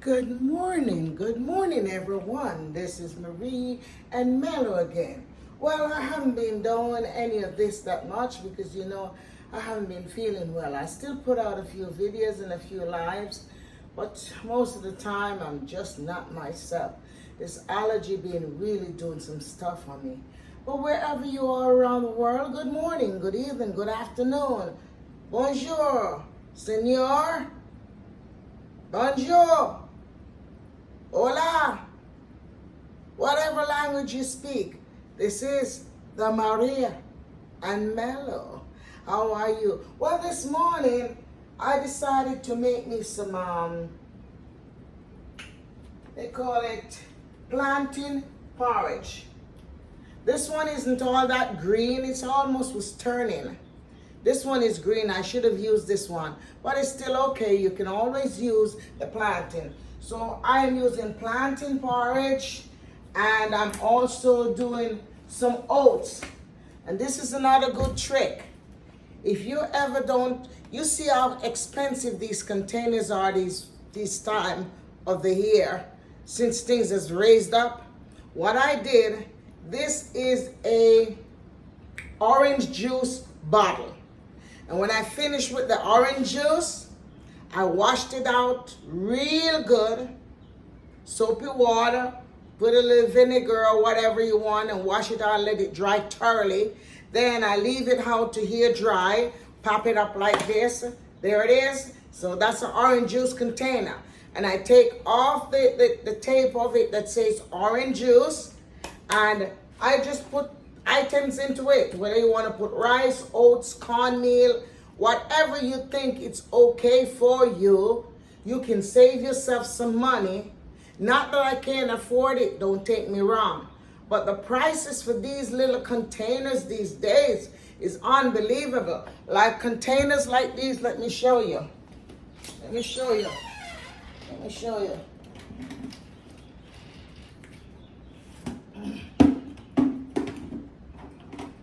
Good morning everyone. This is Marie and Mello again. Well, I haven't been doing any of this that much because I haven't been feeling well. I still put out a few videos and a few lives, but most of the time I'm just not myself. This allergy been really doing some stuff on me. But wherever you are around the world, good morning, good evening, good afternoon. Bonjour, senor. Bonjour. Hola, whatever language you speak, this is the Maria and Mello. How are you? Well, this morning I decided to make me some, they call it plantain porridge. This one isn't all that green, it's almost was turning. This one is green, I should have used this one, but it's still okay. You can always use the plantain. So I am using plantain porridge, and I'm also doing some oats. And this is another good trick. If you ever you see how expensive these containers are this time of the year, since things has raised up. What I did, this is a orange juice bottle. And when I finished with the orange juice, I washed it out real good, soapy water, put a little vinegar or whatever you want and wash it out, let it dry thoroughly. Then I leave it out to here dry, pop it up like this. There it is. So that's an orange juice container. And I take off the tape of it that says orange juice, and I just put items into it, whether you want to put rice, oats, cornmeal, whatever you think it's okay for you. You can save yourself some money. Not that I can't afford it, don't take me wrong, but the prices for these little containers these days is unbelievable. Like containers like these, let me show you. Let me show you.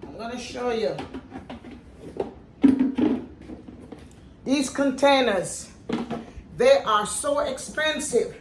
I'm gonna show you. These containers, they are so expensive.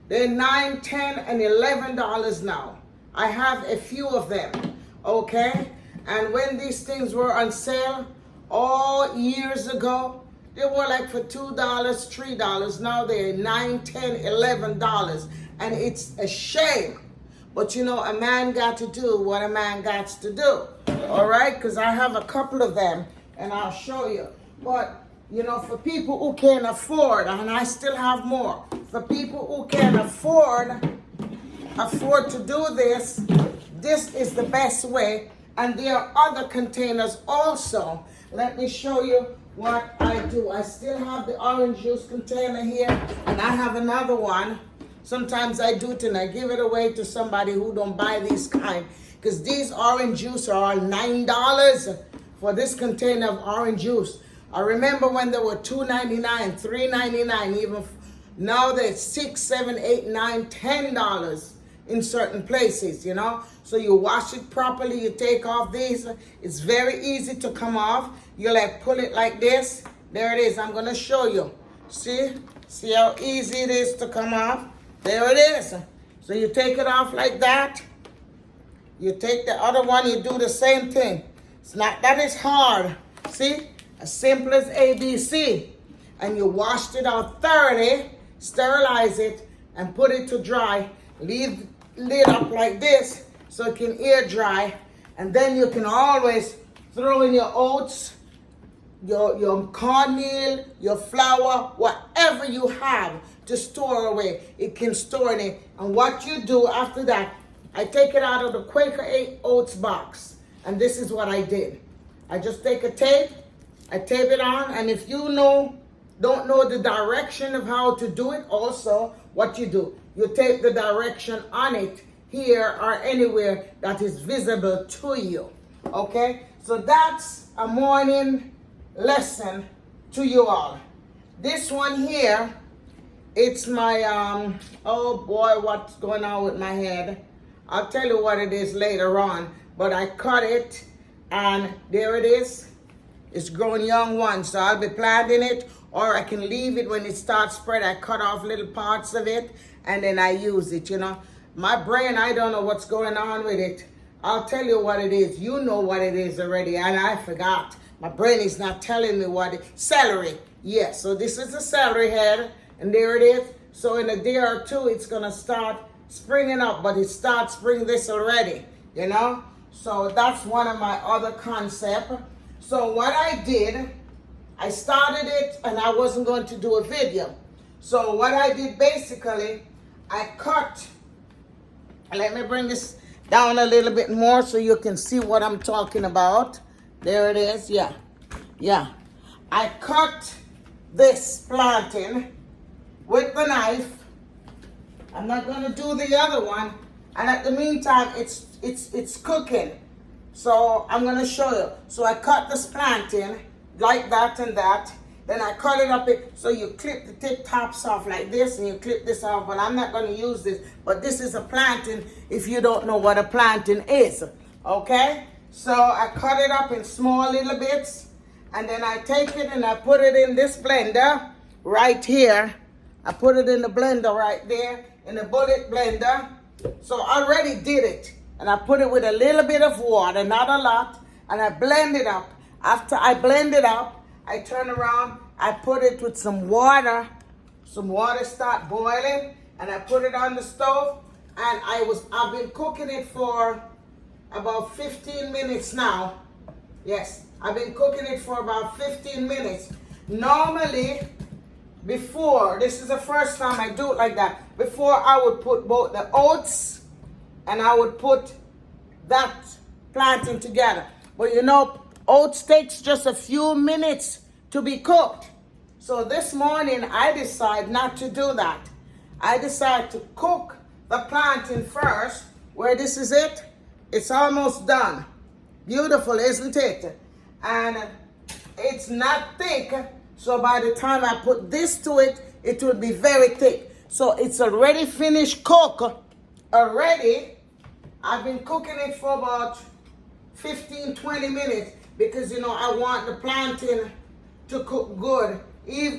They're $9, $10, and $11 now. I have a few of them, okay? And when these things were on sale all years ago, they were like for $2, $3. Now they're $9, $10, $11. And it's a shame. But a man got to do what a man got to do, all right? Because I have a couple of them, and I'll show you. But for people who can afford, and I still have more, for people who can afford to do this, this is the best way. And there are other containers also. Let me show you what I do. I still have the orange juice container here, and I have another one. Sometimes I do it and I give it away to somebody who don't buy these kind, because these orange juice are all $9 for this container of orange juice. I remember when they were $2.99, $3.99, even now they're $6, $7, $8, $9, $10 in certain places, So you wash it properly, you take off these. It's very easy to come off. You pull it like this. There it is. I'm gonna show you. See how easy it is to come off? There it is. So you take it off like that. You take the other one, you do the same thing. It's not that it's hard. See? As simple as ABC. And you washed it out thoroughly, sterilize it, and put it to dry. Leave lid up like this so it can air dry. And then you can always throw in your oats, your cornmeal, your flour, whatever you have to store away. It can store in it. And what you do after that, I take it out of the Quaker Oats box. And this is what I did. I just take a tape, I tape it on, and if you don't know the direction of how to do it, also what you do, you tape the direction on it here or anywhere that is visible to you. Okay? So that's a morning lesson to you all. This one here, it's my, oh boy, what's going on with my head? I'll tell you what it is later on, but I cut it, and there it is. It's growing young ones, so I'll be planting it or I can leave it when it starts spread. I cut off little parts of it and then I use it, you know. My brain, I don't know what's going on with it. I'll tell you what it is. You know what it is already, and I forgot. My brain is not telling me what it, celery. Yes, so this is the celery head, and there it is. So in a day or two, it's gonna start springing up, but it starts springing this already, you know? So that's one of my other concepts. So what I did, I started it and I wasn't going to do a video. So what I did basically, I cut, let me bring this down a little bit more so you can see what I'm talking about. There it is, yeah. I cut this plantain with the knife. I'm not gonna do the other one. And at the meantime, it's cooking. So I'm gonna show you. So I cut this plantain like that and that. Then I cut it up. So you clip the tip tops off like this and you clip this off. But I'm not gonna use this. But this is a plantain if you don't know what a plantain is. Okay? So I cut it up in small little bits. And then I take it and I put it in this blender right here. I put it in the blender right there, in the bullet blender. So I already did it. And I put it with a little bit of water, not a lot. And I blend it up. After I blend it up, I turn around, I put it with some water. Some water start boiling. And I put it on the stove. And I've been cooking it for about 15 minutes now. Yes, I've been cooking it for about 15 minutes. Normally, before, this is the first time I do it like that. Before I would put both the oats and I would put that plantain together. But you know, oats takes just a few minutes to be cooked. So this morning I decide not to do that. I decide to cook the plantain first. Where this is it, it's almost done. Beautiful, isn't it? And it's not thick. So by the time I put this to it, it will be very thick. So it's already finished cook. Already, I've been cooking it for about 15, 20 minutes because, you know, I want the plantain to cook good,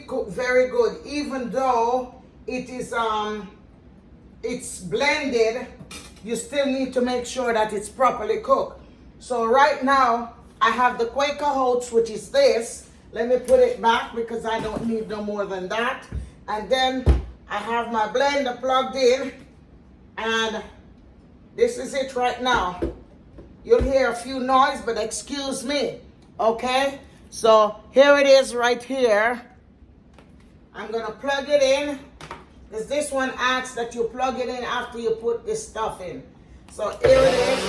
cook very good. Even though it is, it's blended, you still need to make sure that it's properly cooked. So right now, I have the Quaker oats, which is this. Let me put it back because I don't need no more than that. And then I have my blender plugged in. And this is it right now. You'll hear a few noise, but excuse me. Okay? So here it is right here. I'm going to plug it in. Because this one asks that you plug it in after you put this stuff in. So here it is.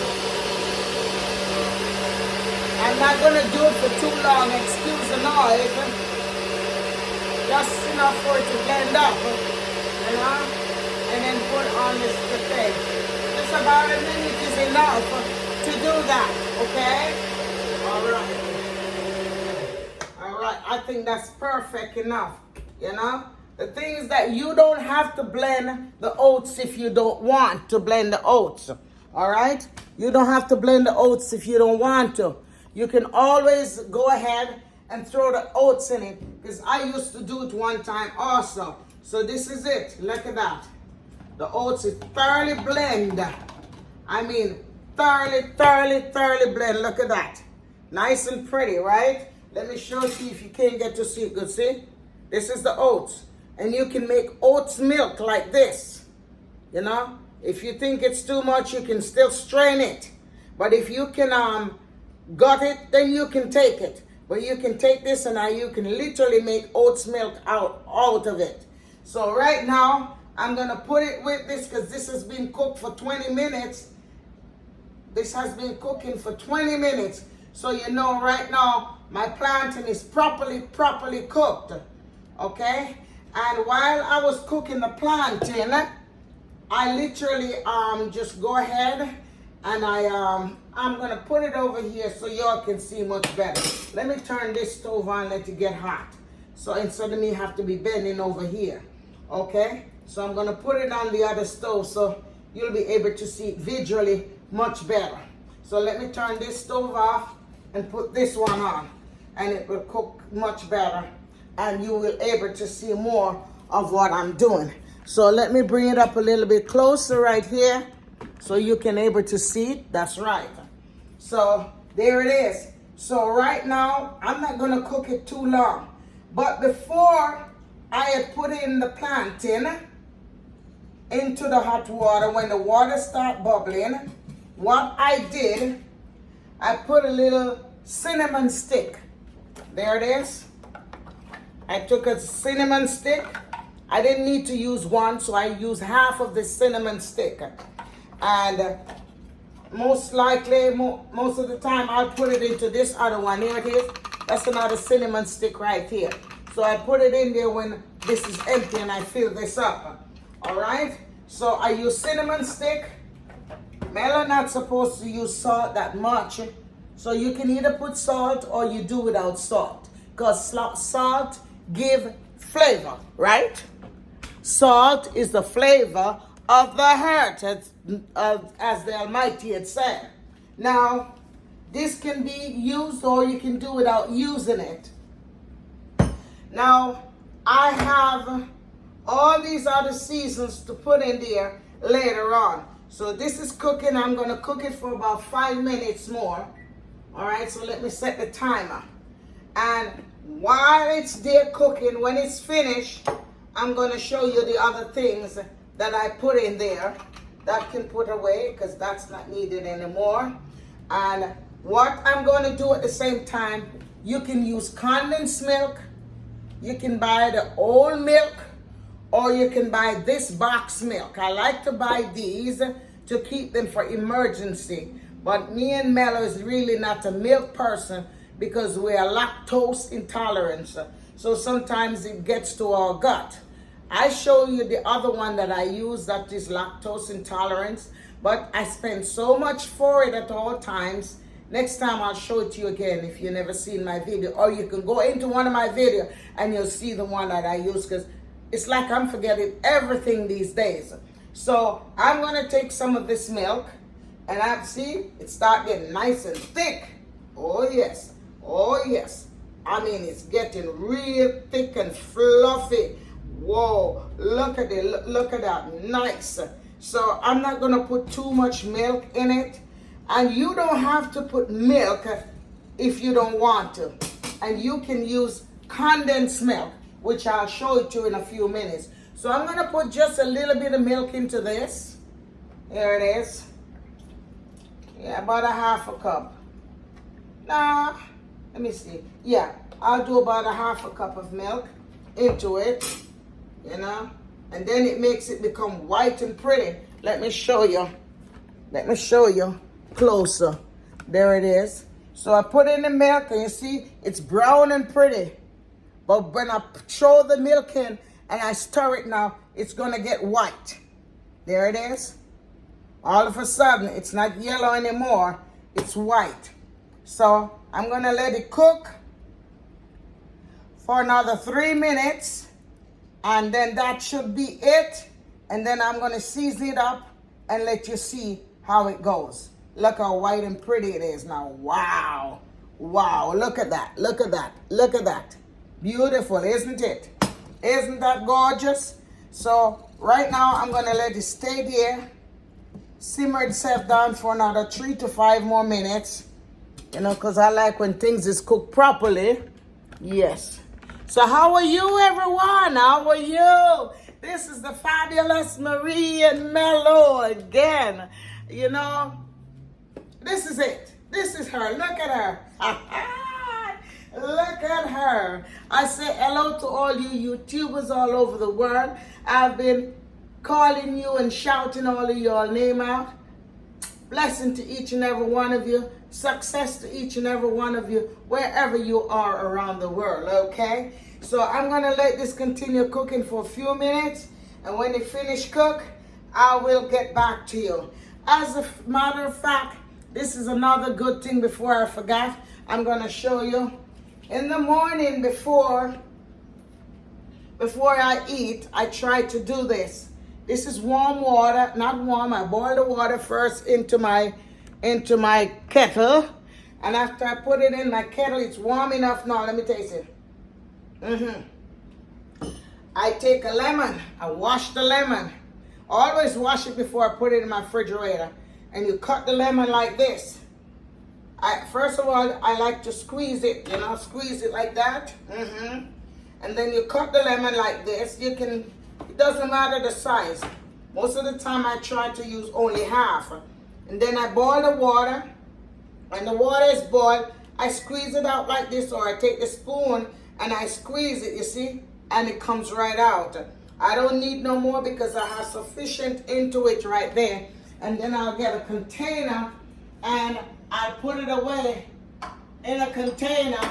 I'm not going to do it for too long, excuse the noise. Just enough for it to blend up, you know, and then put on this thing. Just about a minute is enough to do that, okay? All right, I think that's perfect enough, you know. The thing is that you don't have to blend the oats if you don't want to blend the oats, all right? You don't have to blend the oats if you don't want to. You can always go ahead and throw the oats in it because I used to do it one time also. So this is it. Look at that. The oats is thoroughly blend. I mean, thoroughly blend. Look at that. Nice and pretty, right? Let me show you if you can't get to see it good. See? This is the oats. And you can make oats milk like this. You know? If you think it's too much, you can still strain it. But if you can gut it, then you can take it. But you can take this and now you can literally make oats milk out of it. So right now, I'm going to put it with this because this has been cooked for 20 minutes. This has been cooking for 20 minutes. So you know right now, my plantain is properly cooked. Okay? And while I was cooking the plantain, I literally just go ahead and I'm gonna put it over here so y'all can see much better. Let me turn this stove on, let it get hot. So instead of me have to be bending over here, okay? So I'm gonna put it on the other stove so you'll be able to see it visually much better. So let me turn this stove off and put this one on and it will cook much better. and you will able to see more of what I'm doing. So let me bring it up a little bit closer right here so you can able to see it. That's right. So there it is. So right now, I'm not going to cook it too long. But before I had put in the plantain into the hot water, when the water start bubbling, what I did, I put a little cinnamon stick. There it is. I took a cinnamon stick. I didn't need to use one, so I used half of the cinnamon stick. And most likely, most of the time, I'll put it into this other one. Here it is. That's another cinnamon stick right here. So I put it in there when this is empty and I fill this up. All right? So I use cinnamon stick. Mel not supposed to use salt that much. So you can either put salt or you do without salt. Because salt give flavor, right? Salt is the flavor of the heart, as the Almighty had said. Now, this can be used or you can do without using it. Now, I have all these other seasons to put in there later on. So this is cooking. I'm going to cook it for about 5 minutes more. All right, so let me set the timer. And while it's there cooking, when it's finished, I'm going to show you the other things that I put in there that can put away because that's not needed anymore. And what I'm going to do at the same time, you can use condensed milk, you can buy the old milk, or you can buy this box milk. I like to buy these to keep them for emergency. But me and Mello is really not a milk person because we are lactose intolerant. So sometimes it gets to our gut. I show you the other one that I use that is lactose intolerance, but I spend so much for it at all times. Next time I'll show it to you again if you've never seen my video, or you can go into one of my videos and you'll see the one that I use because it's like I'm forgetting everything these days. So I'm going to take some of this milk and I see it start getting nice and thick. Oh yes, oh yes. I mean, it's getting real thick and fluffy. Whoa, look at it, look at that, nice. So I'm not gonna put too much milk in it. And you don't have to put milk if you don't want to. And you can use condensed milk, which I'll show it to you in a few minutes. So I'm gonna put just a little bit of milk into this. Here it is. Yeah, about a half a cup. Nah, let me see. Yeah, I'll do about a half a cup of milk into it. You know, and then it makes it become white and pretty. Let me show you. Let me show you closer. There it is. So I put in the milk and you see it's brown and pretty. But when I throw the milk in and I stir it now, it's going to get white. There it is. All of a sudden, it's not yellow anymore. It's white. So I'm going to let it cook for another 3 minutes. And then that should be it. And then I'm going to season it up and let you see how it goes. Look how white and pretty it is now. Wow. Wow. Look at that. Look at that. Look at that. Beautiful, isn't it? Isn't that gorgeous? So right now I'm going to let it stay there. Simmer itself down for another 3 to 5 more minutes. You know, because I like when things is cooked properly. Yes. So how are you, everyone? How are you? This is the fabulous Marie and Mello again. You know, this is it. This is her. Look at her. Look at her. I say hello to all you YouTubers all over the world. I've been calling you and shouting all of your name out. Blessing to each and every one of you. Success to each and every one of you, wherever you are around the world, okay? So I'm going to let this continue cooking for a few minutes. And when it finish cook, I will get back to you. As a matter of fact, this is another good thing before I forgot. I'm going to show you. In the morning before I eat, I try to do this. This is warm water, not warm. I boil the water first into my kettle. And after I put it in my kettle, it's warm enough now. Let me taste it. I take a lemon, I wash the lemon. Always wash it before I put it in my refrigerator. And you cut the lemon like this. First of all, I like to squeeze it, squeeze it like that. And then you cut the lemon like this. It doesn't matter the size. Most of the time I try to use only half. And then I boil the water. When the water is boiled, I squeeze it out like this, or I take the spoon and I squeeze it, you see, and it comes right out. I don't need no more because I have sufficient into it right there. And then I'll get a container and I'll put it away in a container.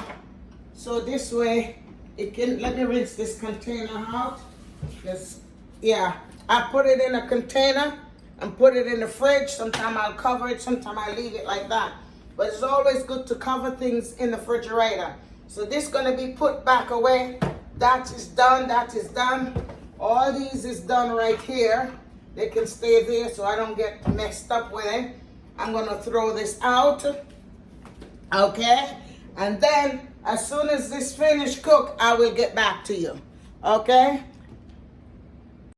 So this way it can, let me rinse this container out. I put it in a container and put it in the fridge. Sometimes I'll cover it, sometimes I leave it like that. But it's always good to cover things in the refrigerator. So this is gonna be put back away. That is done, that is done. All these is done right here. They can stay there so I don't get messed up with it. I'm gonna throw this out, okay? And then as soon as this finished cook, I will get back to you, okay?